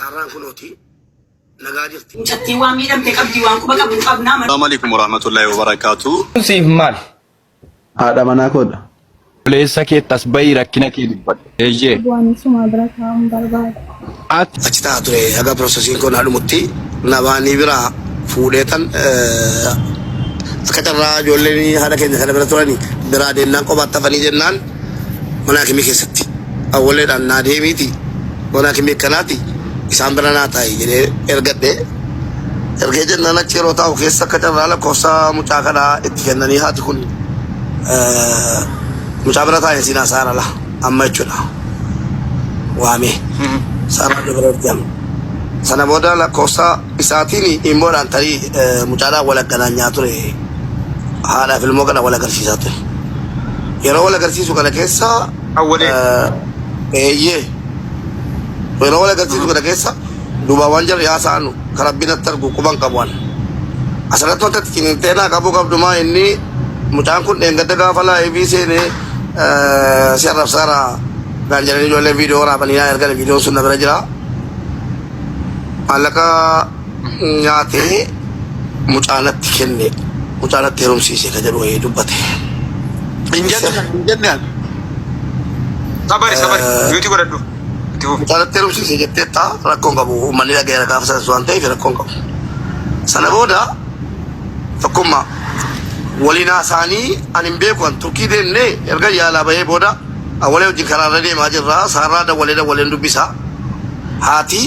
ساران كنوتي نجاجتي شتي واميدم تقبدي وانكو بقى بنقبنا السلام عليكم ورحمة الله وبركاته. سيف مال هذا مناكود ليس كي تسبي ركنا كي دبل ايجي buani suma berkam barbar أشتا تري هذا بروسيسين كون هذا متي نباني برا فوديتن سكتر جولني هذا كذا هذا براتورني برا دينان كو باتفاني جنان مناك ميكي ستي أولي أن نادي ميتي مناك ميكناتي إسام برنا تاي جري إرجع جنان أشيرو تاو كيس سكتر على كوسا متأكدا إتكنني هاتي كوني مشابرة تاي سينا سارة لا أما يجونا وامي سارة دبرتيام sana boda la kosa isatini imbora antari mujada wala galanya ture hala filmo kana wala garsisate yero wala garsisu kana kessa أولي ye yero wala garsisu kana kessa duba wanjar ya sanu karabina targu kuban kabwan asalato tatkini tena kabu kabduma inni mutan kun engada gafala ebise ne sharaf sara ganjani jole video ra baniya erga video sunna berajra alaka nyaate mucaalatti kenne mucaalatti herumsiise ka jedhu wayii dubbate جنان صبري يوتي ودو mucaalatti herumsiise jetteetta rakkoon qabu uummanni dhageera gaafa sana waan ta'eef rakkoon qabu sana booda tokkummaa waliinaa isaanii ani hin beeku an turkii deemne erga yaalaa bahee booda awalee wajjin karaarra deemaa jirra saarraa dawaleen dubbisa haati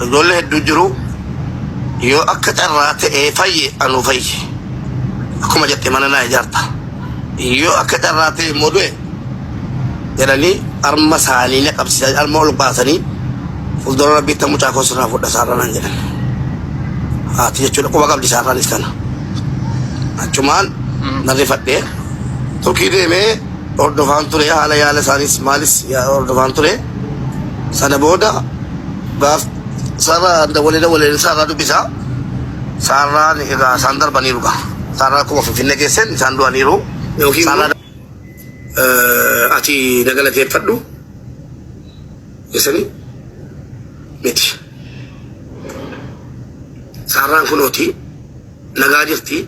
ijoollee hedduu jiru yoo akka carraa ta'ee fayye anu fayye akkuma jette mana naa ijaarta yoo akka carraa ta'e immoo du'e jedhanii arma isaanii na qabsiisan arma ol baasanii fuuldura rabbiitti mucaa koo sirraa fudha saarraa naan jedhan haati jechuudha quba qabdi saarraanis kana achumaan narrifadhee turkii deemee hordofaan ture haala yaala isaanis maalis hordofaan ture sana booda gaaf sarra dawalee sarra dubbisa sarra egaa isaan darbaniiru gaa sarra akkuma finfinnee geessan isaan du'aniiru yookiin sarra ati nagalateeffadhu geessanii miti sarraan kunooti nagaa jirti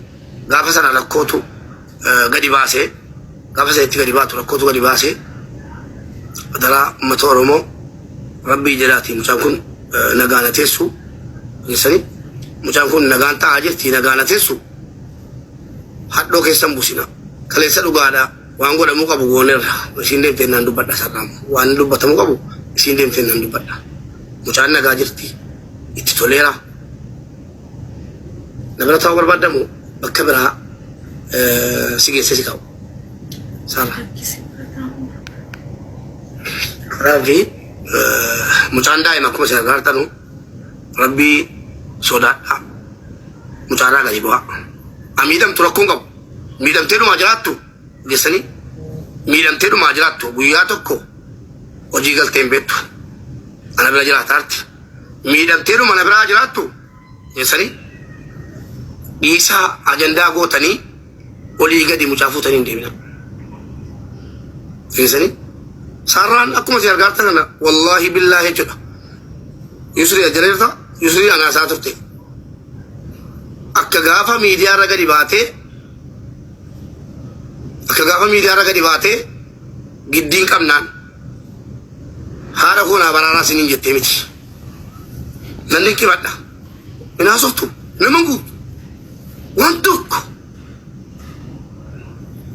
gaafa sana lakkootu gadi baasee gaafa sana itti gadi baatu lakkootu gadi baasee daraa uummata Oromoo rabbii jedhaati mucaan kun nagaana teessu geessanii mucaan kun nagaan ta'aa jirti nagaana teessu hadhoo keessan busina kaleessa dhugaadha waan godhamuu qabu goonerra isiin deemtee naan dubbadha sarraam waan dubbatamuu qabu isiin deemtee naan dubbadha mucaan nagaa jirti itti toleera nabira ta'uu barbaadamu bakka biraa si geessee si qabu sarra rabbi mucaan daa'ima akkuma isin agartanu rabbii sodaadha mucaarraa gadi bu'a miidhamtu rakkoon qabu miidhamtee dhumaa jiraattu geessanii miidhamtee dhumaa jiraattu guyyaa tokko hojii galtee hin beektu ana bira jiraataarti miidhamtee dhuma ana biraa jiraattu geessanii dhiisaa ajandaa gootanii olii gadi mucaa fuutanii hin deemina geessanii sarraan akkuma isin agartan kana wallaahi billaahi jechuudha yusrii ajareerta yusrii anaasaa turte akka gaafa miidiyaarra gadi baatee giddiin qabnaan haadha koonaa baraanaa siniin jettee miti nanni qibadha minaasoftu naman guutu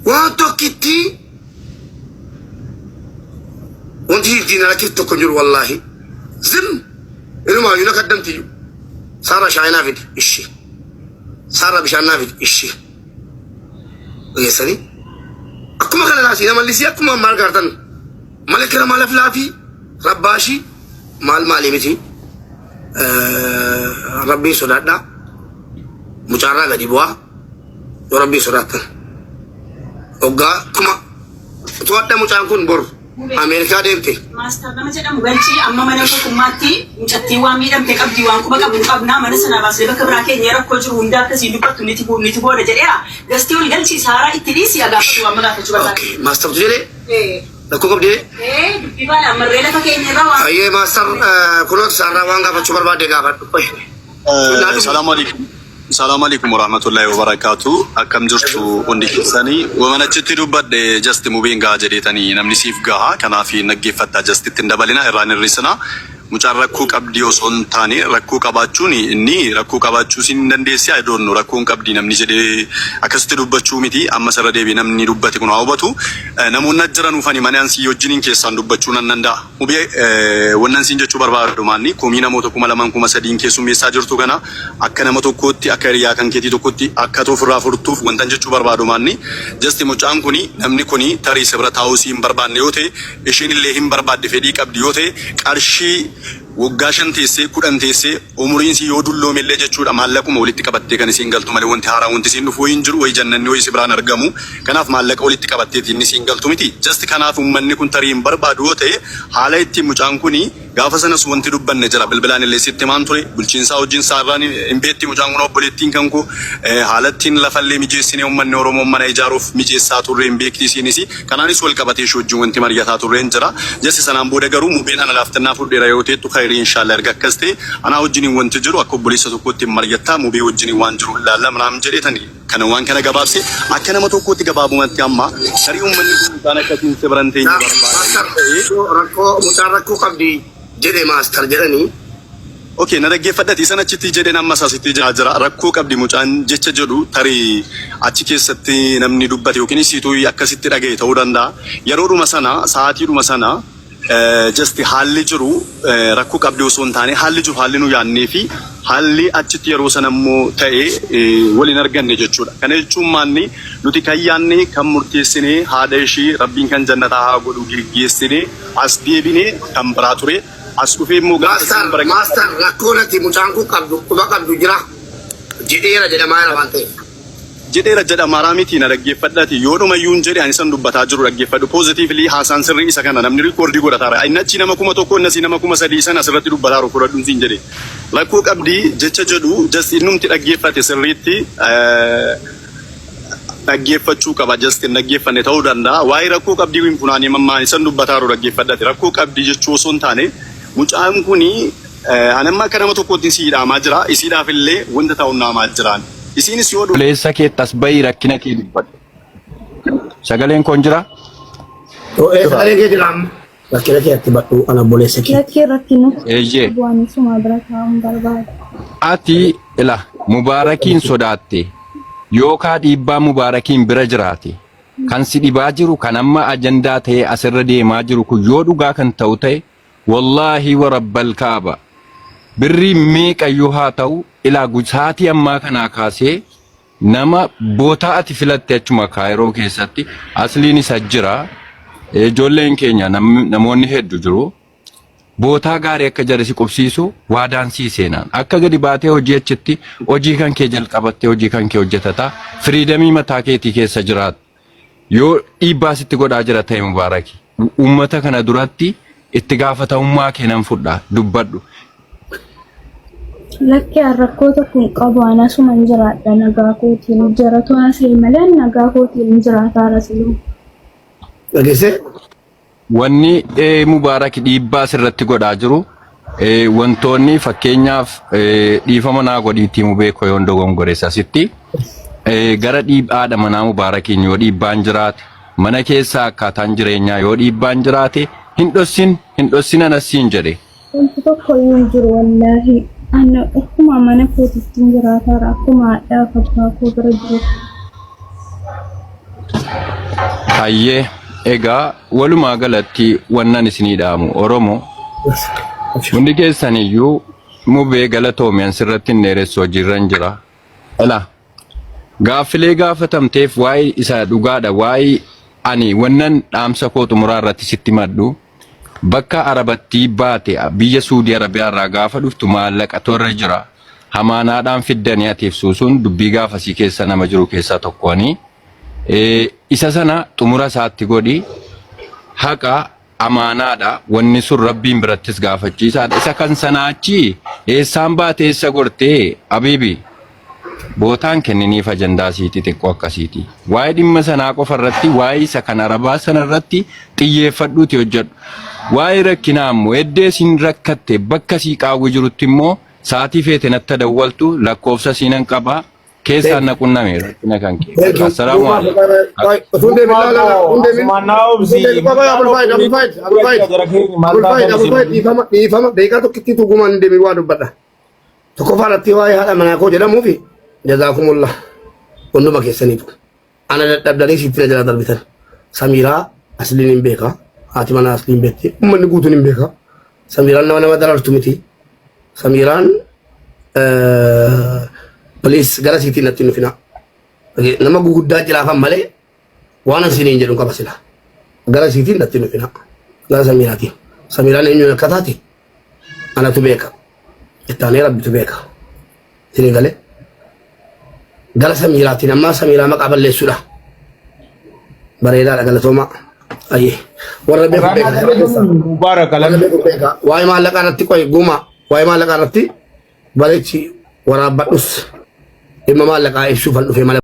waan tokkitti wanti ittiin rakkis tokko jiru wallaahi zim inumaa yuna kaddamtiyyuu saara shaayinaa fidi ishee saara bishaannaa fidi ishee geessanii akkuma kana laasii namallisii akkuma maal gaartan malakira maalaf laafii rabbaashii maalii miti rabbiin sodaadhaa mucaarraa gadi bu'aa yoo rabbiin sodaattan hoggaa kuma utuu adda mucaan kun boru Amerikaa deemte. Maastar nama jedhamu galchii amma mana tokkummaatti mucattii waan miidhamte qabdi waan quba qabu qabnaa mana sana baasee bakka biraa keenya rakkoo jiru hunda akkasii dubbattu niti booda jedheera gastii ol galchii saaraa itti dhiisi agaafatu waan gaafachuu barbaada. Maastartu jedhee Rakkoo qabdee? Dubbifaadha ammarree lafa keenya irra waan. Ayyee maastar kunuunsa isaarraa waan gaafachuu barbaade gaafadhu. Assalamu alaikum warahmatullahi wabarakatuh. Akkam jirtu hundi keessanii wamanachitti dubbadhe just mubeen gahaa jedheetanii namni siif gahaa kanaaf naggeeffadhaa just ittiin dabalina irraan hir'isina. Mucaan rakkoo qabdii osoo hin taane rakkoo qabaachuun inni rakkoo qabaachuu siin dandeessi I don't know rakkoon qabdii namni jedhee akkasitti dubbachuu miti amma sarara deebii namni dubbate kun haa hubatu namoonni jiran ufanii mana ansii wajjiniin keessaan dubbachuu nan danda'a. Mubee wannan siin jechuu barbaadu maanni komii namoota 2,000 keessummeessaa jirtu kana akka nama tokkootti akka hiriyaa kan keetii tokkotti akka ofirraa furtuuf wantan jechuu barbaadu maanni just mucaan kuni namni kuni tarii sibira taa'uu siin barbaanne yoo ta'e ishiin illee hin barbaadde fedhii qabdi yoo ta'e qarshii waggaa 5 teessee 10 teessee umuriin si yoo dulloomellee jechuudha maallaquma walitti qabattee kan isiin galtu malee wanti haaraa wanti isiin dhufu hin jiru way jannanni way sibiraan argamu kanaaf maallaqa walitti qabatteetiin inni isiin galtu miti just kanaaf uummanni kun tarii hin barbaadu yoo ta'e haala itti mucaan kuni gaafa sanas wanti dubbanne jira bilbilaan illee sitti maan ture bulchiinsaa wajjin saarraan hin beetti mucaan kun obboleettiin kan koo haalattiin lafallee mijeessinee uummanni Oromoo mana ijaaruuf mijeessaa turre hin beekti isiinis kanaanis wal qabatee wajjin wanti mari'ataa turre hin jira just sanaan booda garuu mubeen ana laaftannaa fudheera yoo ta'e خير إن شاء الله رجع كستي أنا وجني وانتجرو أكو بوليس تقولي مريتا مبي وجني وانجرو لا لا منام جريتني كانوا وان كان جبابسي أكنا ما تقولي جبابو ما تيامما سريع من كنا كتير سبرانتين ركو متاركو قبدي جدي ماستر جراني اوكي نرجع فدتي سنة تيجي جدي نام مسا ستي جاجرا ركو قبدي مجان جتش جدو تري أشيك ستي نمني دوبتي وكني سيتو يكاسيتي رجع توراندا يرورو مسانا ساعتي رو مسانا just haalli jiru rakkoo qabdii osoo hin taane haalli jiru haalli nu yaadnee fi haalli achitti yeroo sana immoo ta'ee waliin arganne jechuudha. Kana jechuun maanni nuti kan yaadne kan murteessinee haadha ishii rabbiin kan jannataa haa godhu geggeessinee as deebinee kan biraa ture as dhufee immoo maastar rakkoo natti mucaan kun qabdu quba qabdu jira jedheera jedhamaa jira waan ta'eef. jedheera jedhama miti na dhaggeeffadhaati yoo dhuma yuun jedhe ani san dubbataa jiru dhaggeeffadhu positively haasaan sirrii isa kana namni rikoordii godhataara innachi nama 1,000 innasi nama 3,000 san asirratti dubbataa fudhadhuun siin jedhe rakkoo qabdii jecha jedhu just innumti dhaggeeffate sirriitti dhaggeeffachuu qaba just hin dhaggeeffanne ta'uu danda'a waa'ee rakkoo qabdii hin funaanii mammaan isan dubbataa jiru dhaggeeffadhaati rakkoo qabdii jechuu osoo hin taane mucaan kuni anamma akka nama tokkootti siidhaamaa jira isiidhaaf illee wanta ta'u naamaa jiraan isinis yoo Leessa kee tasbayii rakkina kee dubbadhu. Sagaleen kun jira? Sagaleen kee jira. Rakkina kee atti badhu ana boleessa kee. Rakkina. Eeyyee. Bu'aan suma bira taa'uun barbaada. Ati ila mubaarakiin sodaatte yookaan dhiibbaa mubaarakiin bira jiraate kan si dhibaa jiru kan amma ajandaa ta'ee asirra deemaa jiru kun yoo dhugaa kan ta'u ta'e wallaahi wa rabbal kaaba birrii meeqayyuu haa ta'u ilaa gusaatii ammaa kanaa kaasee nama bootaa ati filatte achuma kaayiroo keessatti asliin isa jira ijoolleen keenya namoonni hedduu jiru bootaa gaarii akka jarisi qubsiisu waadaan sii seenaan akka gadi baatee hojii achitti hojii kan kee jalqabattee hojii kan kee hojjetata firiidamii mataa keetii keessa jiraat yoo dhiibbaa sitti godhaa jira ta'e mubaaraki uummata kana duratti itti gaafatamummaa keenan fudhaa dubbadhu. Lakkee rakkoota kun qabu ana suman jiraadha nagaa kootiin jaratu asii malee nagaa kootiin jiraataa rasilu. Dhageesse? Wanni mubaaraki dhiibbaa sirratti godhaa jiru wantoonni fakkeenyaaf dhiifama naa godhiitii mubeekoo yoon dogongoressa asitti gara dhiibbaadha manaa mubaarakiin yoo dhiibbaan jiraate mana keessaa akkaataan jireenyaa yoo dhiibbaan jiraate hin dhossin anasiin jedhe. Wanti tokko hin jiru wallaahi. Ana akkuma mana kootitti jiraataa akkuma haadhaa abbaa koo bira jiru. Hayyee egaa walumaa galatti wannan isinii dhaamu Oromoo hundi keessaniyyuu mubee galatoomiyan sirratti hin dheeressu hojiirran jira. Ela gaaffilee gaafatamteef waa'ee isa dhugaadha waa'ee ani wannan dhaamsa koo xumuraa irratti sitti maddu. Bakka Arabatti baate biyya Suudii Arabiyaa irraa gaafa dhuftu maallaqa torra jira. Hamaanaadhaan fiddanii atiif suusuun dubbii gaafasii keessa nama jiru keessaa tokkooni. Isa sana xumura isaatti godhi haqa amaanaadha wanni sun rabbiin birattis gaafachiisaadha. Isa kan sanaa achi eessaan baate eessa gortee Abiibi bootaan kenniniif ajandaa siiti xiqqoo akkasiiti. Waa'ee dhimma sanaa qofa irratti waa'ee isa kan arabaa sana irratti xiyyeeffadhuuti hojjedhu. Waa'ee rakkinaa ammoo eddee siin rakkatte bakka sii qaawwi jirutti immoo sa'aatii feete natti dawwaltu lakkoofsa siinan qabaa keessaan na qunname rakkina kan kee. Assalaamu Tokko faanatti waa'ee haadha manaa koo jedhamuufi jazaakumullah hunduma keessaniitu ana dadhabdanii sitti jala darbitan Samiraa asliin hin beeka haati manaa asliin beekti ummanni guutuun hin beeka Samiraan nama darartu miti Samiraan please gara siitiin natti nufina nama guguddaa jiraafan malee waan asiniin jedhu qaba sila gara siitiin natti nufina gara Samiraati Samiraan eenyuun akka taate anatu beeka ittaanee rabbitu beeka isinii galee gara Samiraatiin ammaa Samiraa maqaa balleessuudha bareedaadha galatooma ayyee warra beeku beeka waa'ee maallaqaa irratti qoy guuma waa'ee maallaqaa irratti bareechi waraabbadhus dhimma maallaqaa ibsuufan dhufe malee